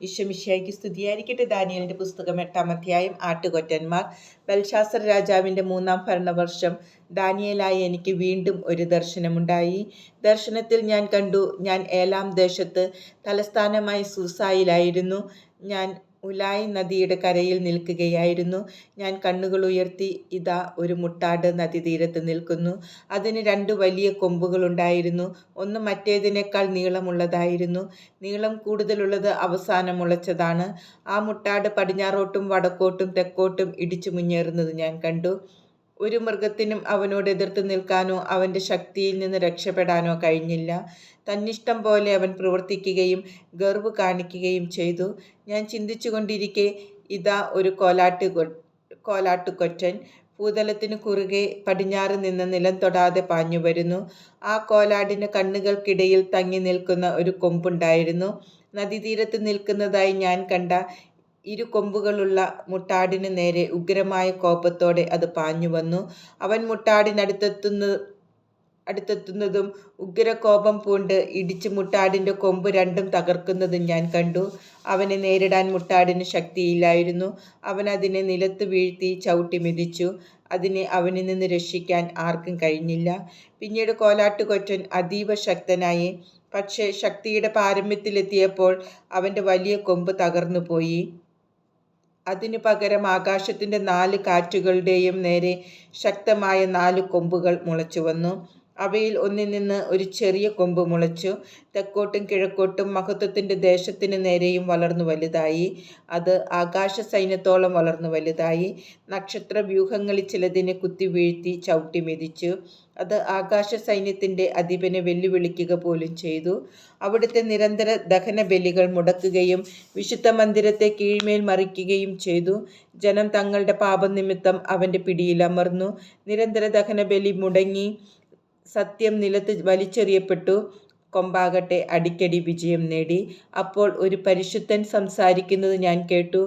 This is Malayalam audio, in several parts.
ഈശോമിശിഹായ്ക്ക് സ്തുതിയായിരിക്കട്ടെ. ദാനിയേലിന്റെ പുസ്തകം 8-ാം അധ്യായം. ആട്ടുകൊറ്റന്മാർ. ബൽശാസർ രാജാവിന്റെ 3-ാം ഭരണവർഷം ദാനിയേലായ എനിക്ക് വീണ്ടും ഒരു ദർശനമുണ്ടായി. ദർശനത്തിൽ ഞാൻ കണ്ടു, ഞാൻ ഏലാം ദേശത്ത് തലസ്ഥാനമായ സൂസായിലായിരുന്നു. ഞാൻ ഉലായി നദിയുടെ കരയിൽ നിൽക്കുകയായിരുന്നു. ഞാൻ കണ്ണുകൾ ഉയർത്തി, ഇതാ ഒരു മുട്ടാട് നദീതീരത്ത് നിൽക്കുന്നു. അതിന് 2 വലിയ കൊമ്പുകളുണ്ടായിരുന്നു. ഒന്ന് മറ്റേതിനേക്കാൾ നീളമുള്ളതായിരുന്നു. നീളം കൂടുതലുള്ളത് അവസാനം മുളച്ചതാണ്. ആ മുട്ടാട് പടിഞ്ഞാറോട്ടും വടക്കോട്ടും തെക്കോട്ടും ഇടിച്ചു മുന്നേറുന്നത് ഞാൻ കണ്ടു. ഒരു മൃഗത്തിനും അവനോട് എതിർത്ത് നിൽക്കാനോ അവൻ്റെ ശക്തിയിൽ നിന്ന് രക്ഷപ്പെടാനോ കഴിഞ്ഞില്ല. തന്നിഷ്ടം പോലെ അവൻ പ്രവർത്തിക്കുകയും ഗർവ് കാണിക്കുകയും ചെയ്തു. ഞാൻ ചിന്തിച്ചു കൊണ്ടിരിക്കെ, ഇതാ ഒരു കോലാട്ടുകൊറ്റൻ ഭൂതലത്തിന് കുറുകെ പടിഞ്ഞാറ് നിന്ന് നിലം തൊടാതെ പാഞ്ഞു വരുന്നു. ആ കോലാടിന് കണ്ണുകൾക്കിടയിൽ തങ്ങി നിൽക്കുന്ന ഒരു കൊമ്പുണ്ടായിരുന്നു. നദീതീരത്ത് നിൽക്കുന്നതായി ഞാൻ കണ്ട 2 കൊമ്പുകളുള്ള മുട്ടാടിന് നേരെ ഉഗ്രമായ കോപത്തോടെ അത് പാഞ്ഞു വന്നു. അവൻ അടുത്തെത്തുന്നതും ഉഗ്രകോപം പൂണ്ട് ഇടിച്ച് മുട്ടാടിൻ്റെ കൊമ്പ് 2ഉം തകർക്കുന്നതും ഞാൻ കണ്ടു. അവനെ നേരിടാൻ മുട്ടാടിന് ശക്തിയില്ലായിരുന്നു. അവൻ അതിനെ നിലത്ത് വീഴ്ത്തി ചവിട്ടി മെതിച്ചു. അതിനെ അവനിൽ നിന്ന് രക്ഷിക്കാൻ ആർക്കും കഴിഞ്ഞില്ല. പിന്നീട് കോലാട്ടുകൊറ്റൻ അതീവ ശക്തനായി. പക്ഷേ ശക്തിയുടെ പാരമ്യത്തിലെത്തിയപ്പോൾ അവൻ്റെ വലിയ കൊമ്പ് തകർന്നുപോയി. അതിനു പകരം ആകാശത്തിൻ്റെ 4 കാറ്റുകളുടെയും നേരെ ശക്തമായ 4 കൊമ്പുകൾ മുളച്ചു വന്നു. അവയിൽ ഒന്നിൽ നിന്ന് ഒരു ചെറിയ കൊമ്പ് മുളച്ചു. തെക്കോട്ടും കിഴക്കോട്ടും മഹത്വത്തിൻ്റെ ദേശത്തിന് നേരെയും വളർന്നു വലുതായി. അത് ആകാശ സൈന്യത്തോളം വളർന്നു വലുതായി. നക്ഷത്ര വ്യൂഹങ്ങളിൽ ചിലതിനെ കുത്തി വീഴ്ത്തി ചവിട്ടി മെതിച്ചു. അത് ആകാശ സൈന്യത്തിൻ്റെ അധിപനെ വെല്ലുവിളിക്കുക പോലും ചെയ്തു. അവിടുത്തെ നിരന്തര ദഹന ബലികൾ മുടക്കുകയും വിശുദ്ധ മന്ദിരത്തെ കീഴ്മേൽ മറിക്കുകയും ചെയ്തു. ജനം തങ്ങളുടെ പാപനിമിത്തം അവൻ്റെ പിടിയിലമർന്നു. നിരന്തര ദഹന ബലി മുടങ്ങി. സത്യം നിലത്ത് വലിച്ചെറിയപ്പെട്ടു. കൊമ്പാകട്ടെ അടിക്കടി വിജയം നേടി. അപ്പോൾ ഒരു പരിശുദ്ധൻ സംസാരിക്കുന്നത് ഞാൻ കേട്ടു.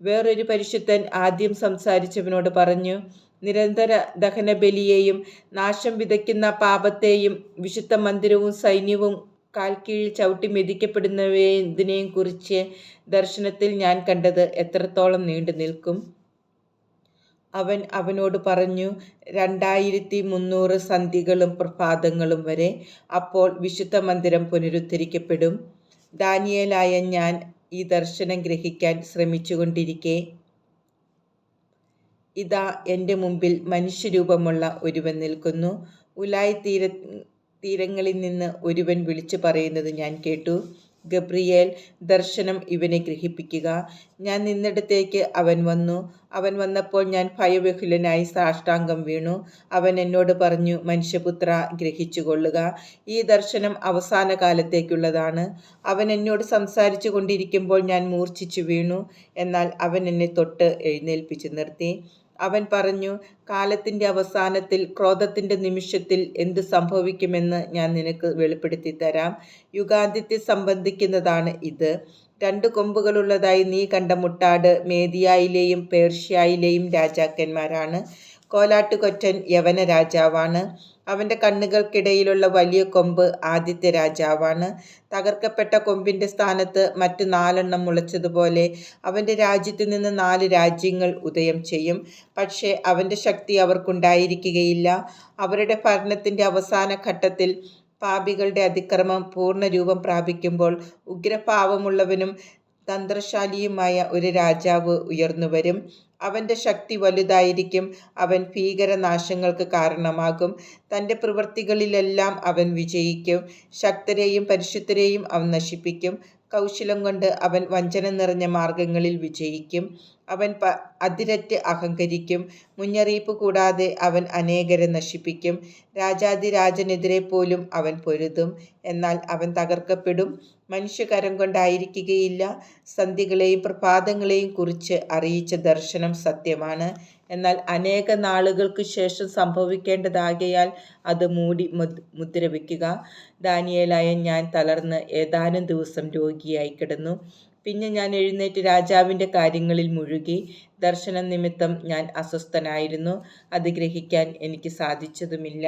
വേറൊരു പരിശുദ്ധൻ ആദ്യം സംസാരിച്ചവനോട് പറഞ്ഞു, നിരന്തര ദഹനബലിയെയും നാശം വിതയ്ക്കുന്ന പാപത്തെയും വിശുദ്ധ മന്ദിരവും സൈന്യവും കാൽക്കീഴിൽ ചവിട്ടി മെതിക്കപ്പെടുന്നതിനെയും കുറിച്ച് ദർശനത്തിൽ ഞാൻ കണ്ടത് എത്രത്തോളം നീണ്ടു നിൽക്കും? അവൻ അവനോട് പറഞ്ഞു, 2300 സന്ധ്യകളും പ്രഭാതങ്ങളും വരെ. അപ്പോൾ വിശുദ്ധ മന്ദിരം പുനരുദ്ധരിക്കപ്പെടും. ദാനിയേലായ ഞാൻ ഈ ദർശനം ഗ്രഹിക്കാൻ ശ്രമിച്ചുകൊണ്ടിരിക്കെ, ഇതാ എൻ്റെ മുമ്പിൽ മനുഷ്യരൂപമുള്ള ഒരുവൻ നിൽക്കുന്നു. ഉലായി തീരങ്ങളിൽ നിന്ന് ഒരുവൻ വിളിച്ചു പറയുന്നത് ഞാൻ കേട്ടു, ഗബ്രിയേൽ, ദർശനം ഇവനെ ഗ്രഹിപ്പിക്കുക. ഞാൻ നിന്നിടത്തേക്ക് അവൻ വന്നു. അവൻ വന്നപ്പോൾ ഞാൻ ഭയബഹുലനായി സാഷ്ടാംഗം വീണു. അവൻ എന്നോട് പറഞ്ഞു, മനുഷ്യപുത്ര, ഗ്രഹിച്ചുകൊള്ളുക. ഈ ദർശനം അവസാന കാലത്തേക്കുള്ളതാണ്. അവൻ എന്നോട് സംസാരിച്ചു കൊണ്ടിരിക്കുമ്പോൾ ഞാൻ മൂർച്ഛിച്ചു വീണു. എന്നാൽ അവൻ എന്നെ തൊട്ട് എഴുന്നേൽപ്പിച്ചു നിർത്തി. അവൻ പറഞ്ഞു, കാലത്തിൻ്റെ അവസാനത്തിൽ, ക്രോധത്തിൻ്റെ നിമിഷത്തിൽ എന്ത് സംഭവിക്കുമെന്ന് ഞാൻ നിനക്ക് വെളിപ്പെടുത്തി തരാം. യുഗാന്ത്യത്തെ സംബന്ധിക്കുന്നതാണ് ഇത്. 2 കൊമ്പുകളുള്ളതായി നീ കണ്ട മുട്ടാട് മേദിയയിലെയും പേർഷ്യയിലെയും രാജാക്കന്മാരാണ്. കോലാട്ടുകൊറ്റൻ യവന രാജാവാണ്. അവൻ്റെ കണ്ണുകൾക്കിടയിലുള്ള വലിയ കൊമ്പ് ആദ്യത്തെ രാജാവാണ്. തകർക്കപ്പെട്ട കൊമ്പിൻ്റെ സ്ഥാനത്ത് മറ്റു 4 മുളച്ചതുപോലെ അവൻ്റെ രാജ്യത്തു നിന്ന് 4 രാജ്യങ്ങൾ ഉദയം ചെയ്യും. പക്ഷേ അവൻ്റെ ശക്തി അവർക്കുണ്ടായിരിക്കുകയില്ല. അവരുടെ ഭരണത്തിൻ്റെ അവസാന ഘട്ടത്തിൽ പാപികളുടെ അതിക്രമം പൂർണ്ണരൂപം പ്രാപിക്കുമ്പോൾ ഉഗ്രഭാവമുള്ളവനും തന്ത്രശാലിയുമായ ഒരു രാജാവ് ഉയർന്നുവരും. അവൻ്റെ ശക്തി വലുതായിരിക്കും. അവൻ ഭീകരനാശങ്ങൾക്ക് കാരണമാകും. തൻ്റെ പ്രവൃത്തികളിലെല്ലാം അവൻ വിജയിക്കും. ശക്തരെയും പരിശുദ്ധരെയും അവൻ നശിപ്പിക്കും. കൗശലം കൊണ്ട് അവൻ വഞ്ചന നിറഞ്ഞ മാർഗങ്ങളിൽ വിജയിക്കും. അവൻ അതിരറ്റ് അഹങ്കരിക്കും. മുന്നറിയിപ്പ് കൂടാതെ അവൻ അനേകരെ നശിപ്പിക്കും. രാജാധിരാജനെതിരെ പോലും അവൻ പൊരുതും. എന്നാൽ അവൻ തകർക്കപ്പെടും. മനുഷ്യകരം കൊണ്ടായിരിക്കുകയില്ല. സന്ധ്യകളെയും പ്രഭാതങ്ങളെയും കുറിച്ച് അറിയിച്ച ദർശനം സത്യമാണ്. എന്നാൽ അനേക നാളുകൾക്ക് ശേഷം സംഭവിക്കേണ്ടതാകയാൽ അത് മൂടി മുദ്ര വയ്ക്കുക. ദാനിയേലായ ഞാൻ തളർന്ന് ഏതാനും ദിവസം രോഗിയായി കിടന്നു. പിന്നെ ഞാൻ എഴുന്നേറ്റ് രാജാവിൻ്റെ കാര്യങ്ങളിൽ മുഴുകി. ദർശനം നിമിത്തം ഞാൻ അസ്വസ്ഥനായിരുന്നു. അത് ഗ്രഹിക്കാൻ എനിക്ക് സാധിച്ചതുമില്ല.